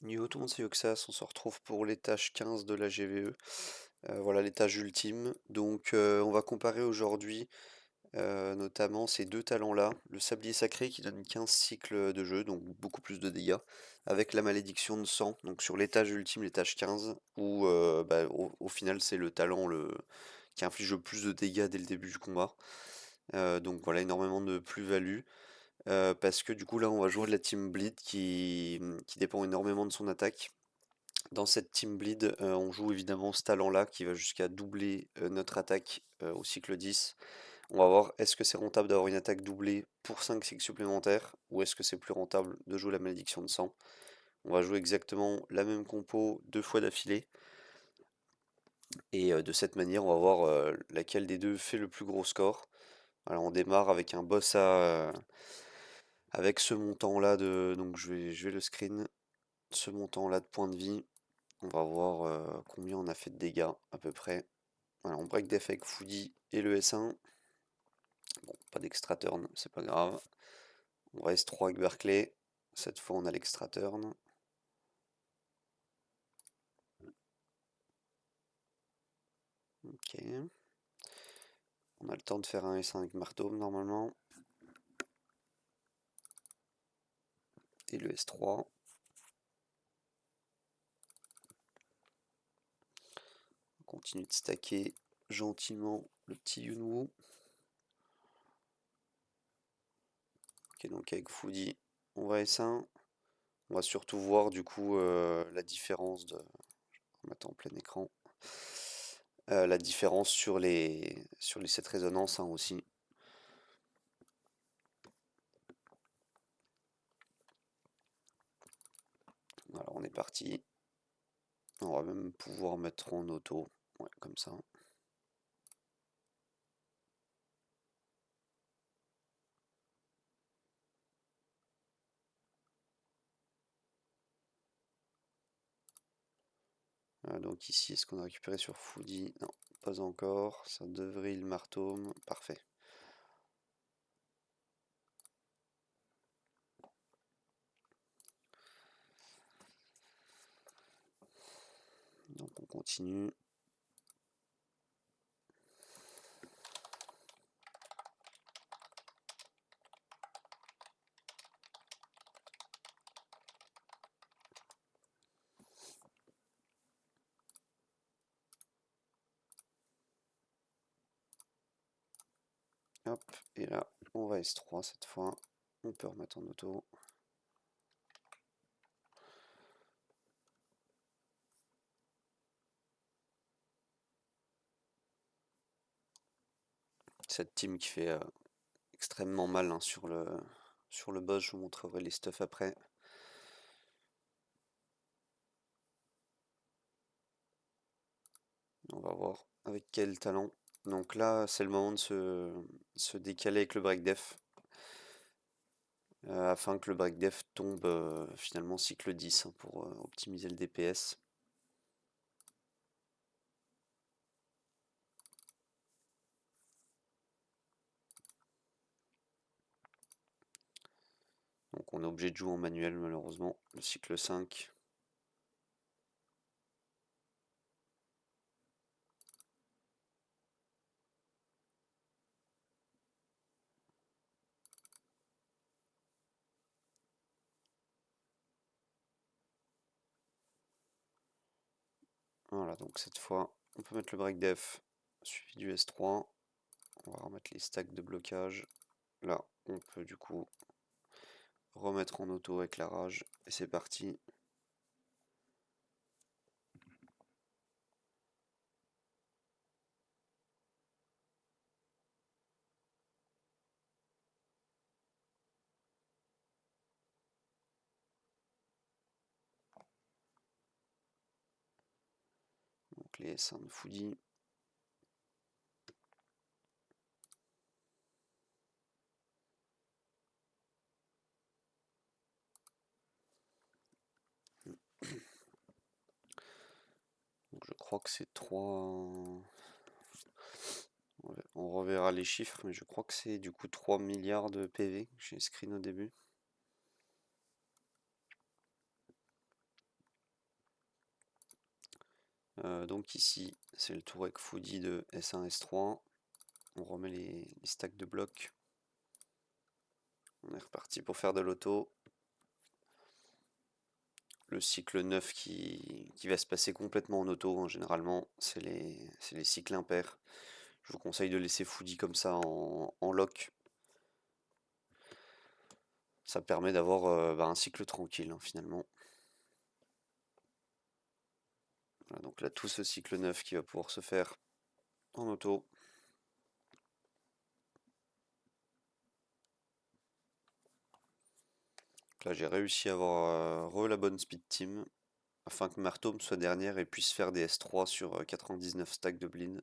Yo tout le monde, c'est Yoxas, on se retrouve pour l'étage 15 de la GVE. Voilà l'étage ultime. Donc on va comparer aujourd'hui notamment ces deux talents-là. Le sablier sacré qui donne 15 cycles de jeu, donc beaucoup plus de dégâts, avec la malédiction de sang, donc sur l'étage ultime, l'étage 15, où au final c'est le talent qui inflige le plus de dégâts dès le début du combat. Donc voilà, énormément de plus-value. Parce que du coup là on va jouer de la team bleed qui dépend énormément de son attaque. Dans cette team bleed, on joue évidemment ce talent-là qui va jusqu'à doubler notre attaque au cycle 10. On va voir est-ce que c'est rentable d'avoir une attaque doublée pour 5 cycles supplémentaires ou est-ce que c'est plus rentable de jouer la malédiction de sang. On va jouer exactement la même compo deux fois d'affilée et de cette manière on va voir laquelle des deux fait le plus gros score. Alors on démarre avec un boss avec ce montant-là de donc je vais le screen, ce montant-là de points de vie. On va voir combien on a fait de dégâts à peu près. Voilà, on break def avec Foodie et le S1. Bon, pas d'extra turn, c'est pas grave. On reste 3 avec Berkeley. Cette fois, on a l'extra turn. Ok. On a le temps de faire un S1 avec Marteau normalement. Et le S3. On continue de stacker gentiment le petit Yunwu. Ok, donc avec Foodie, on va S1. On va surtout voir du coup la différence de. On va mettre en plein écran. La différence sur les 7 résonances hein, aussi. Alors on est parti. On va même pouvoir mettre en auto. Ouais, comme ça. Donc ici, est-ce qu'on a récupéré sur Foodie? Non, pas encore. Ça devrait le martome. Parfait. Donc on continue. Hop, et là, on va S3 cette fois. On peut remettre en auto. Cette team qui fait extrêmement mal hein, sur le boss. Je vous montrerai les stuff après. On va voir avec quel talent. Donc là, c'est le moment de se décaler avec le break def. Afin que le break def tombe finalement cycle 10 hein, pour optimiser le DPS. Donc on est obligé de jouer en manuel malheureusement, le cycle 5. Voilà, donc cette fois, on peut mettre le break def suivi du S3. On va remettre les stacks de blocage. Là, on peut du coup remettre en auto avec la rage. Et c'est parti. Donc les S1 de Foodie. Donc je crois que c'est 3. On reverra les chiffres, mais je crois que c'est du coup 3 milliards de PV. J'ai screen au début. Donc ici, c'est le tour avec Foodie de S1, S3. On remet les stacks de blocs. On est reparti pour faire de l'auto. Le cycle 9 qui va se passer complètement en auto, hein, généralement, c'est les cycles impairs. Je vous conseille de laisser Foodie comme ça en lock. Ça permet d'avoir un cycle tranquille, hein, finalement. Voilà, donc là, tout ce cycle 9 qui va pouvoir se faire en auto. Donc là, j'ai réussi à avoir la bonne speed team afin que Martome soit dernière et puisse faire des S3 sur 99 stacks de blind.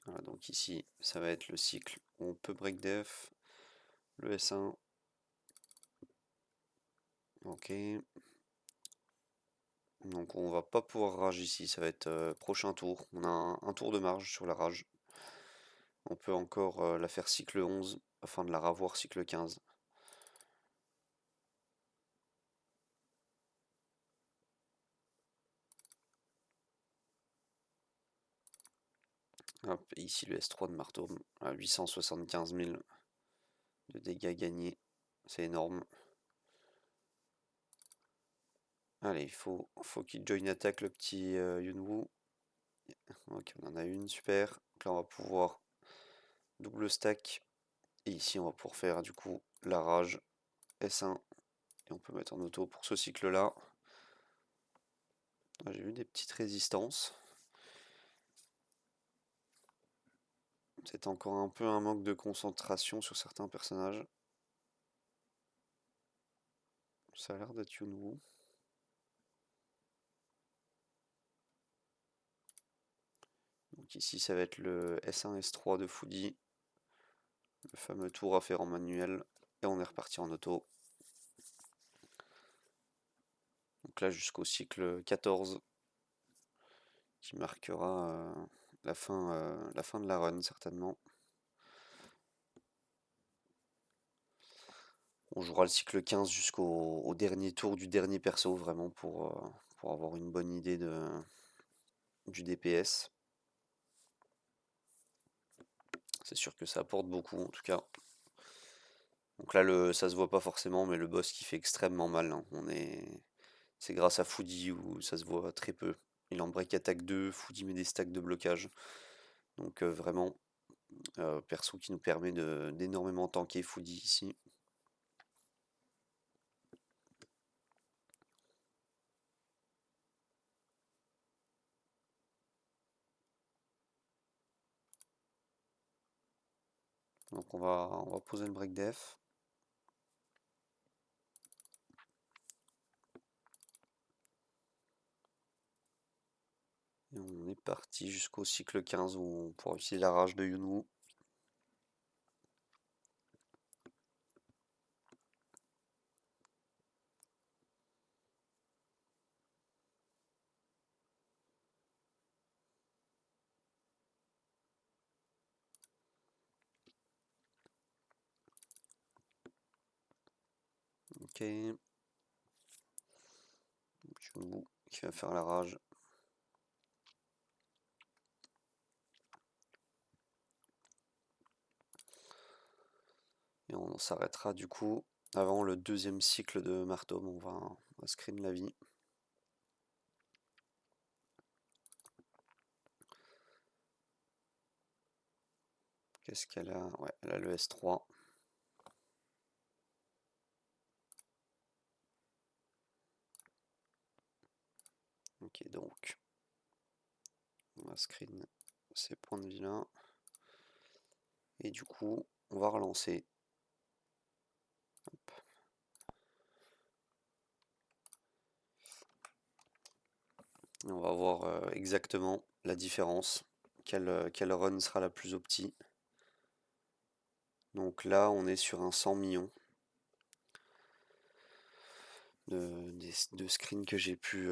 Voilà, donc ici, ça va être le cycle où on peut break def, le S1. Ok. Donc on va pas pouvoir rage ici, ça va être prochain tour. On a un tour de marge sur la rage. On peut encore la faire cycle 11 afin de la ravoir cycle 15. Hop, et ici le S3 de marteau à 875 000 de dégâts gagnés. C'est énorme. Allez, faut qu'il join attaque le petit Yunwu. Ok, on en a une, super. Donc là on va pouvoir double stack. Et ici on va pouvoir faire du coup la rage S1. Et on peut mettre en auto pour ce cycle là. Ah, j'ai vu des petites résistances. C'est encore un peu un manque de concentration sur certains personnages. Ça a l'air d'être Yunwu. Donc ici ça va être le S1, S3 de Foodie. Le fameux tour à faire en manuel. Et on est reparti en auto. Donc là jusqu'au cycle 14. Qui marquera la fin de la run certainement. On jouera le cycle 15 jusqu'au dernier tour du dernier perso vraiment pour avoir une bonne idée du DPS. C'est sûr que ça apporte beaucoup en tout cas. Donc là ça se voit pas forcément mais le boss qui fait extrêmement mal, hein. C'est grâce à Foodie où ça se voit très peu. Il en break attaque 2, Foodie met des stacks de blocage. Donc vraiment perso qui nous permet d'énormément tanker Foodie ici. Donc on va poser le break def. Et on est parti jusqu'au cycle 15 où on pourra utiliser la rage de Yunwu. Ok. Yunwu qui va faire la rage. Et on s'arrêtera du coup avant le deuxième cycle de Martome. On va screen la vie. Qu'est-ce qu'elle a? Ouais, elle a le S3. Ok, donc on va screen ces points de vie là. Et du coup, on va relancer. Hop. Et on va voir exactement la différence. Quelle run sera la plus opti. Donc là, on est sur un 100 millions de screens que j'ai pu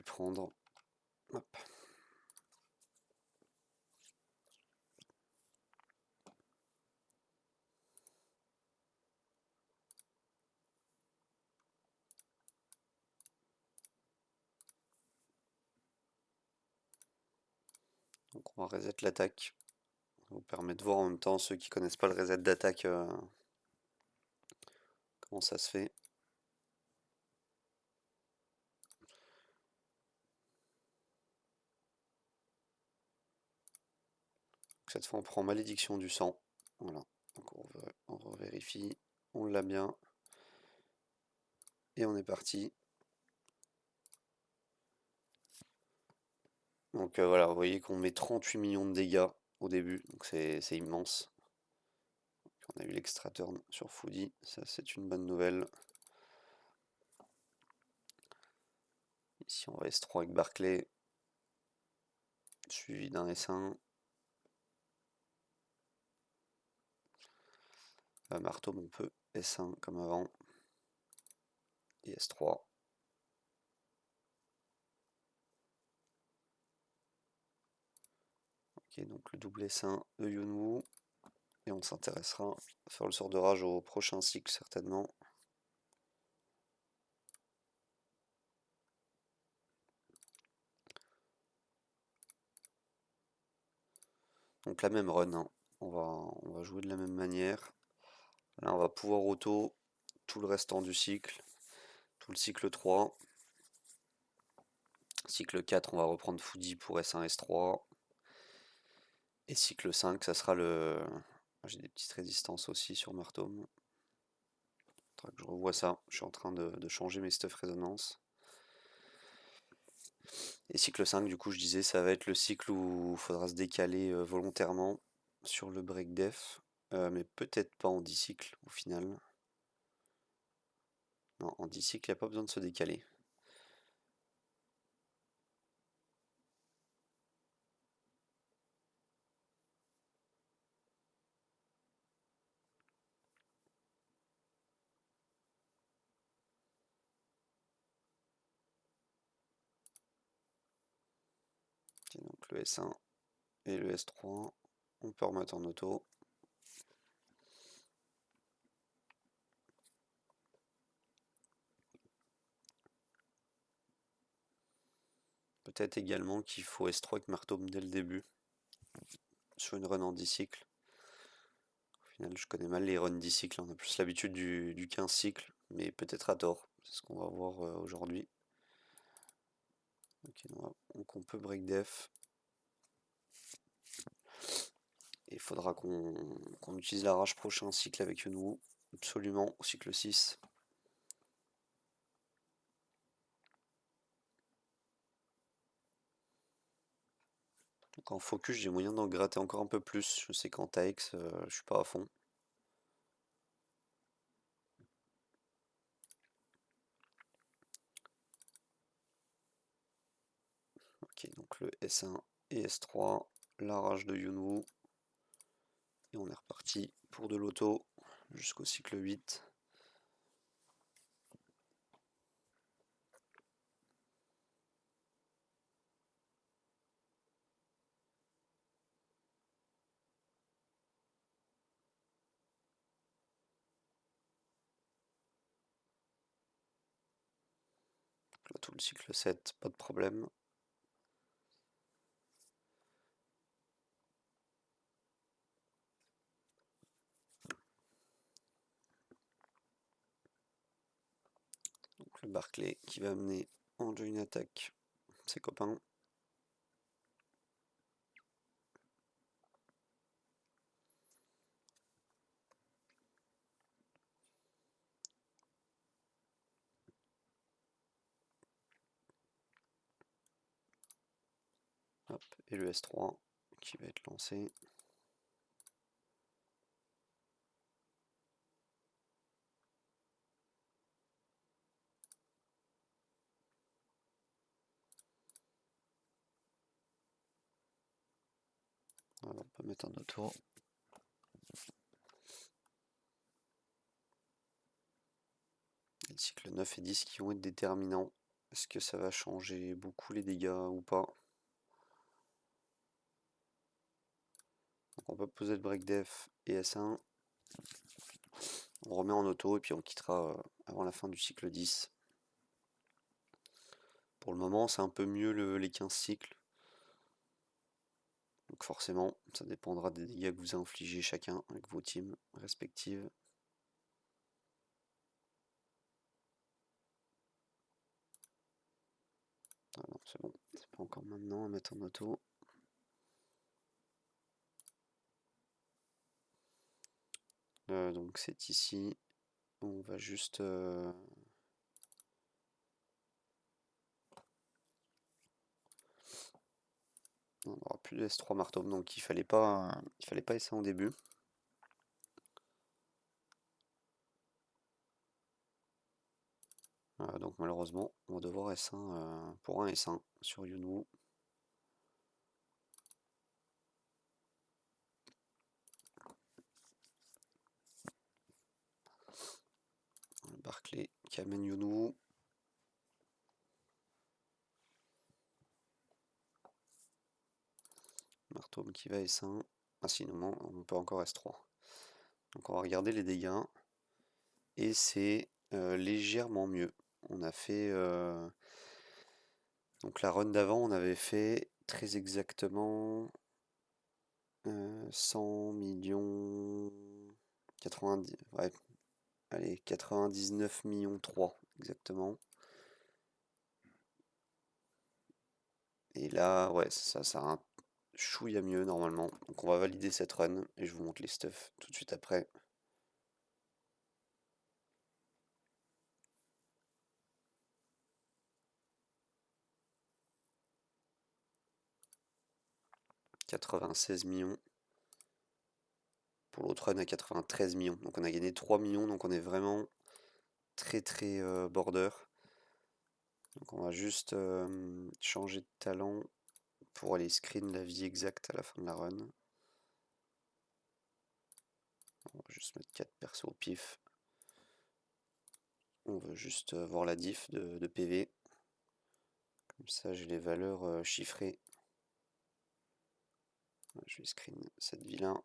prendre. Hop. On va reset l'attaque. Ça vous permet de voir en même temps, ceux qui connaissent pas le reset d'attaque, comment ça se fait. Cette fois on prend malédiction du sang. Voilà. Donc on revérifie. On l'a bien. Et on est parti. Donc voilà, vous voyez qu'on met 38 millions de dégâts au début, donc c'est immense. On a eu l'extra turn sur Foodie, ça c'est une bonne nouvelle. Ici on va S3 avec Barclay, suivi d'un S1. Marteau on peut S1 comme avant. Et S3. Ok, donc le double S1 de Yunwu. Et on s'intéressera à faire le sort de rage au prochain cycle certainement. Donc la même run, hein. On va jouer de la même manière. Là on va pouvoir auto tout le restant du cycle, tout le cycle 3. Cycle 4 on va reprendre Foodie pour S1, S3. Et cycle 5 ça sera le... J'ai des petites résistances aussi sur Martome. Faudra que je revoie ça, je suis en train de changer mes stuff résonance. Et cycle 5 du coup je disais ça va être le cycle où il faudra se décaler volontairement sur le break def. Mais peut-être pas en 10 cycles au final. Non, en 10 cycles, il n'y a pas besoin de se décaler. Ok, donc le S1 et le S3, on peut remettre en auto. Peut-être également qu'il faut S3 avec Martome dès le début, sur une run en 10 cycles. Au final, je connais mal les runs 10 cycles, on a plus l'habitude du 15 cycles, mais peut-être à tort. C'est ce qu'on va voir aujourd'hui. Ok, donc on peut break def. Et il faudra qu'on utilise la rage prochain cycle avec Yunwu, absolument, au cycle 6. Donc en focus, j'ai moyen d'en gratter encore un peu plus. Je sais qu'en TAEX, je suis pas à fond. Ok, donc le S1 et S3, la rage de Yunwu. Et on est reparti pour de l'auto jusqu'au cycle 8. Là, tout le cycle 7, pas de problème. Donc le Barclay qui va amener en join attack ses copains. Hop, et le S3 qui va être lancé. Voilà, on peut mettre un auto. Les cycles 9 et 10 qui vont être déterminants. Est-ce que ça va changer beaucoup les dégâts ou pas? Donc on peut poser le break def et S1. On remet en auto et puis on quittera avant la fin du cycle 10. Pour le moment, c'est un peu mieux les 15 cycles. Donc forcément, ça dépendra des dégâts que vous infligez chacun avec vos teams respectives. Ah non, c'est bon, c'est pas encore maintenant à mettre en auto. Donc c'est ici, on va juste... on n'aura plus de S3 marteau, donc il fallait pas essayer en début. Donc malheureusement, on va devoir S1 pour un S1 sur Yunwu. Barclay qui amène Yunwu. Marteau qui va S1. Ah si, non, on peut encore S3. Donc on va regarder les dégâts. Et c'est légèrement mieux. On a fait... donc la run d'avant, on avait fait très exactement 100 millions... 90... Ouais, allez, 99 millions 3 exactement. Et là, ouais, ça a un chouïa mieux normalement. Donc on va valider cette run et je vous montre les stuffs tout de suite après. « 96 millions. Pour l'autre run à 93 millions. Donc on a gagné 3 millions, donc on est vraiment très très border. Donc on va juste changer de talent pour aller screen la vie exacte à la fin de la run. On va juste mettre 4 persos au pif. On veut juste voir la diff de PV. Comme ça j'ai les valeurs chiffrées. Je vais screen cette vie-là.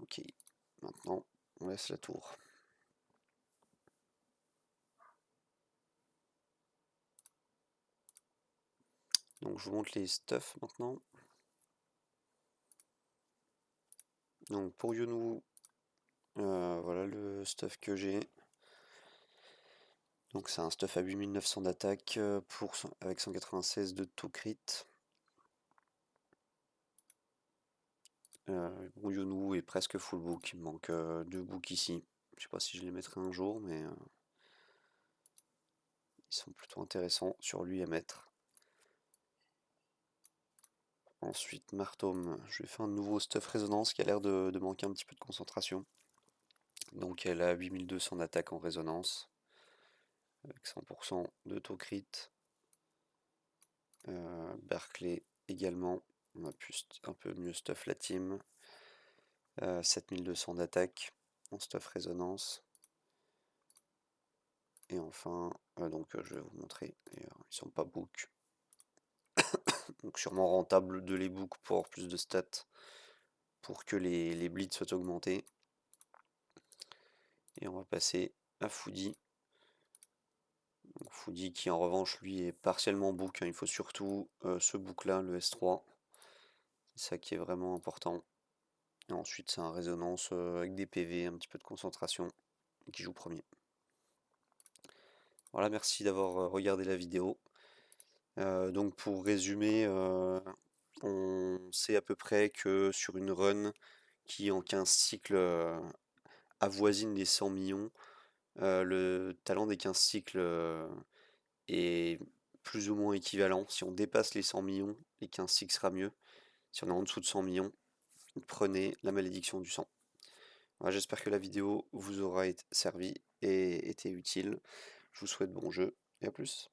Ok, maintenant on laisse la tour. Donc je vous montre les stuffs maintenant. Donc pour Yunwu, voilà le stuff que j'ai. Donc c'est un stuff à 8900 d'attaque avec 196 de taux crit. Bon, Yunwu est presque full book, il me manque 2 books ici. Je sais pas si je les mettrai un jour, mais ils sont plutôt intéressants sur lui à mettre. Ensuite, Martome, je vais faire un nouveau stuff résonance qui a l'air de manquer un petit peu de concentration. Donc elle a 8200 d'attaque en résonance, avec 100% de taux crit. Berkeley également, on a plus, un peu mieux stuff la team. 7200 d'attaque en stuff résonance. Et enfin, je vais vous montrer, ils sont pas book. Donc sûrement rentable de les book pour avoir plus de stats, pour que les bleeds soient augmentés. Et on va passer à Foodie. Donc Foodie qui en revanche lui est partiellement book, hein. Il faut surtout ce book là, le S3. C'est ça qui est vraiment important. Et ensuite c'est un résonance avec des PV, un petit peu de concentration, qui joue premier. Voilà, merci d'avoir regardé la vidéo. Donc pour résumer, on sait à peu près que sur une run qui en 15 cycles avoisine les 100 millions, le talent des 15 cycles est plus ou moins équivalent. Si on dépasse les 100 millions, les 15 cycles sera mieux. Si on est en dessous de 100 millions, prenez la malédiction du sang. Voilà, j'espère que la vidéo vous aura servi et été utile. Je vous souhaite bon jeu et à plus.